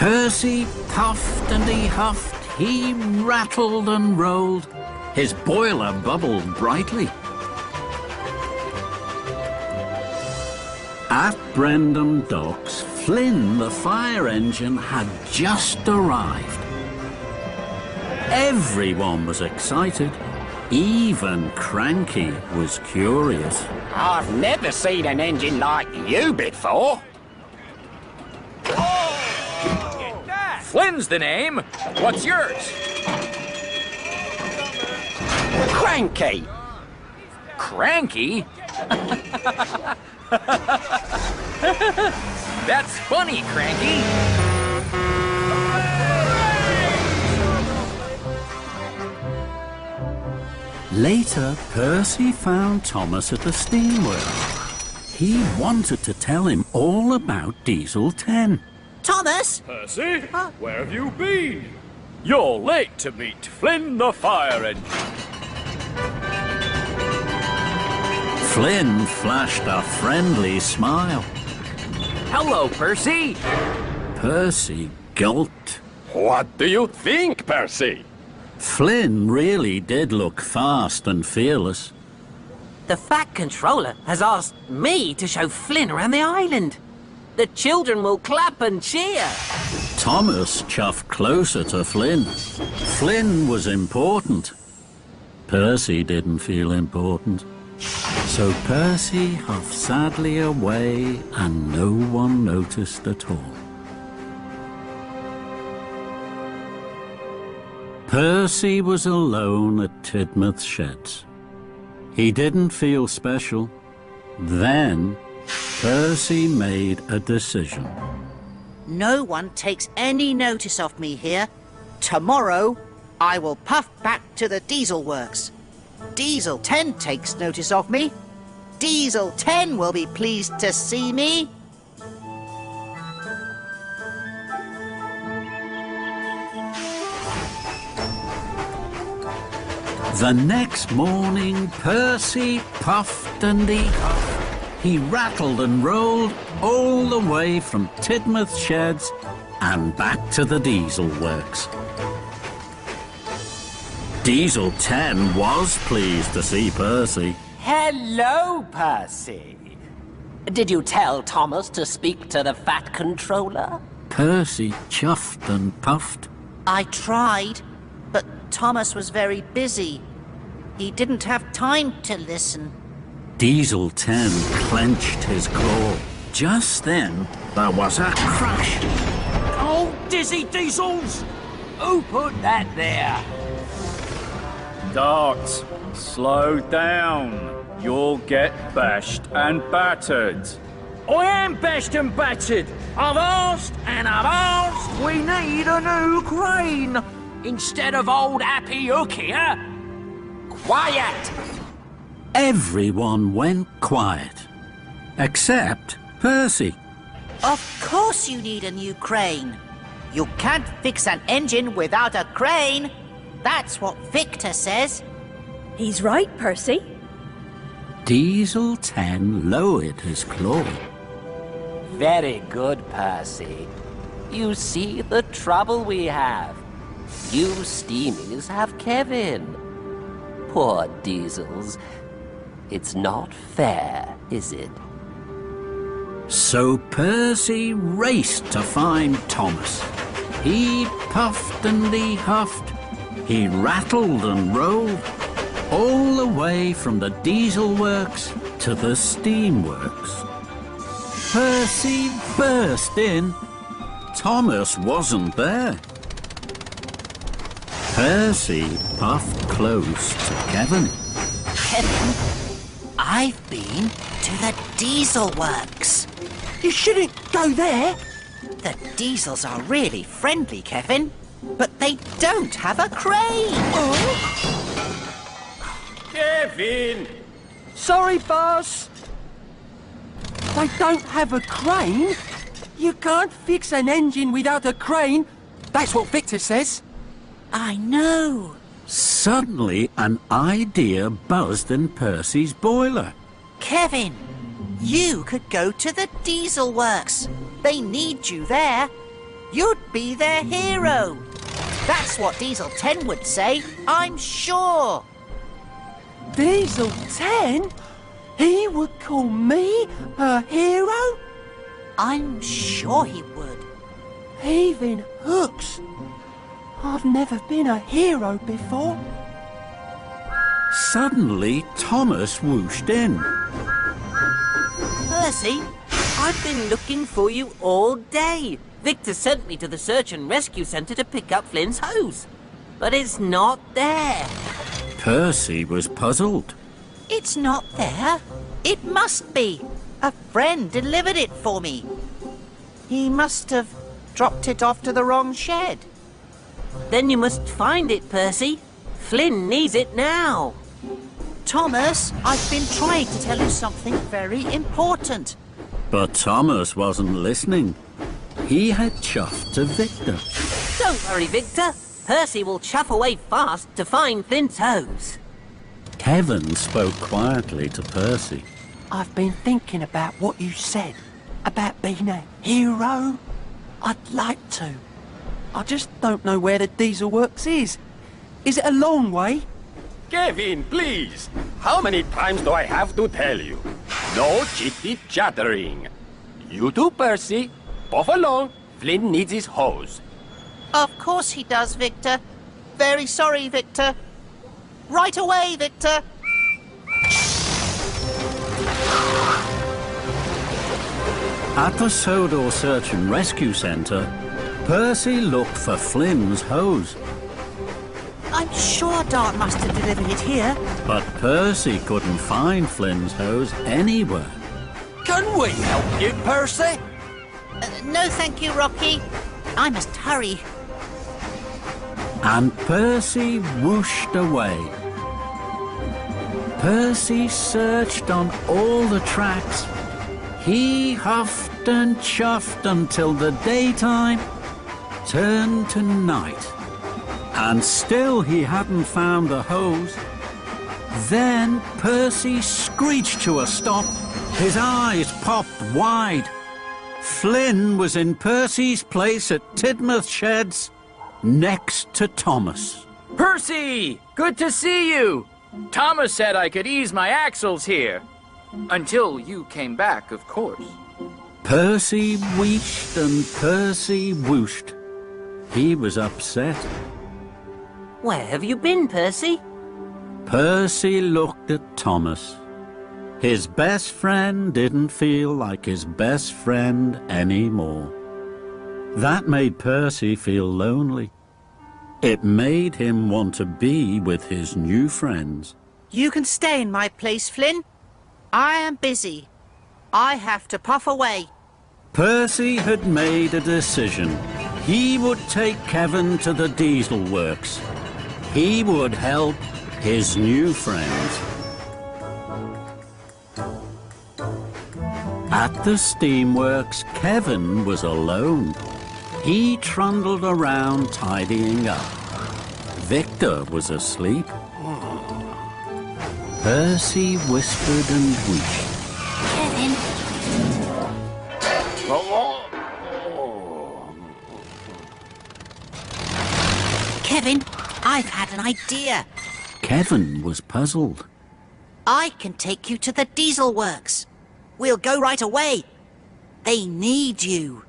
Percy puffed and he huffed, he rattled and rolled. His boiler bubbled brightly. At Brendam Docks, Flynn, the fire engine, had just arrived. Everyone was excited. Even Cranky was curious. I've never seen an engine like you before. Flynn's the name. What's yours? Cranky. Cranky? That's funny, Cranky. Later, Percy found Thomas at the steamworks. He wanted to tell him all about Diesel 10. Thomas! Percy, where have you been? You're late to meet Flynn the fire engine. Flynn flashed a friendly smile. Hello, Percy. Percy gulped. What do you think, Percy? Flynn really did look fast and fearless. The Fat Controller has asked me to show Flynn around the island. The children will clap and cheer. Thomas chuffed closer to Flynn. Flynn was important. Percy didn't feel important. So Percy huffed sadly away and no one noticed at all. Percy was alone at Tidmouth Sheds. He didn't feel special. Then Percy made a decision. No one takes any notice of me here. Tomorrow, I will puff back to the Diesel Works. Diesel 10 takes notice of me. Diesel 10 will be pleased to see me. The next morning, Percy puffed and he huffed. He rattled and rolled all the way from Tidmouth Sheds and back to the Diesel Works. Diesel 10 was pleased to see Percy. Hello, Percy. Did you tell Thomas to speak to the Fat Controller? Percy chuffed and puffed. I tried, but Thomas was very busy. He didn't have time to listen. Diesel 10 clenched his claw. Just then, there was a crash. Oh, dizzy diesels! Who put that there? Dart, slow down. You'll get bashed and battered. I am bashed and battered. I've asked and I've asked. We need a new crane instead of old Happy Hook here. Quiet! Everyone went quiet, except Percy. Of course you need a new crane. You can't fix an engine without a crane. That's what Victor says. He's right, Percy. Diesel 10 lowered his claw. Very good, Percy. You see the trouble we have. You steamies have Kevin. Poor Diesels. It's not fair, is it? So Percy raced to find Thomas. He puffed and he huffed. He rattled and rolled all the way from the Diesel Works to the Steamworks. Percy burst in. Thomas wasn't there. Percy puffed close to Kevin. Kevin, I've been to the Diesel Works. You shouldn't go there. The Diesels are really friendly, Kevin, but they don't have a crane. Kevin! Sorry, boss. They don't have a crane? You can't fix an engine without a crane. That's what Victor says. I know. Suddenly, an idea buzzed in Percy's boiler. Kevin, you could go to the Diesel Works. They need you there. You'd be their hero. That's what Diesel 10 would say, I'm sure. Diesel 10? He would call me a hero? I'm sure he would. Heaving hooks. I've never been a hero before. Suddenly, Thomas whooshed in. Percy, I've been looking for you all day. Victor sent me to the search and rescue centre to pick up Flynn's hose. But it's not there. Percy was puzzled. It's not there. It must be. A friend delivered it for me. He must have dropped it off to the wrong shed. Then you must find it, Percy. Flynn needs it now. Thomas, I've been trying to tell you something very important. But Thomas wasn't listening. He had chuffed to Victor. Don't worry, Victor. Percy will chuff away fast to find Flynn's hose. Kevin spoke quietly to Percy. I've been thinking about what you said about being a hero. I'd like to. I just don't know where the Diesel Works is. Is it a long way? Kevin, please. How many times do I have to tell you? No chitty-chattering. You too, Percy. Puff along. Flynn needs his hose. Of course he does, Victor. Very sorry, Victor. Right away, Victor. At the Sodor Search and Rescue Centre, Percy looked for Flynn's hose. I'm sure Dart must have delivered it here. But Percy couldn't find Flynn's hose anywhere. Can we help you, Percy? No, thank you, Rocky. I must hurry. And Percy whooshed away. Percy searched on all the tracks. He huffed and chuffed until the daytime turned to night. And still he hadn't found the hose. Then Percy screeched to a stop. His eyes popped wide. Flynn was in Percy's place at Tidmouth Sheds, next to Thomas. Percy! Good to see you! Thomas said I could ease my axles here. Until you came back, of course. Percy wheeshed and Percy whooshed. He was upset. Where have you been, Percy? Percy looked at Thomas. His best friend didn't feel like his best friend anymore. That made Percy feel lonely. It made him want to be with his new friends. You can stay in my place, Flynn. I am busy. I have to puff away. Percy had made a decision. He would take Kevin to the Diesel Works. He would help his new friends. At the Steamworks, Kevin was alone. He trundled around tidying up. Victor was asleep. Percy whispered and whooshed. Kevin. Kevin, I've had an idea. Kevin was puzzled. I can take you to the Diesel Works. We'll go right away. They need you.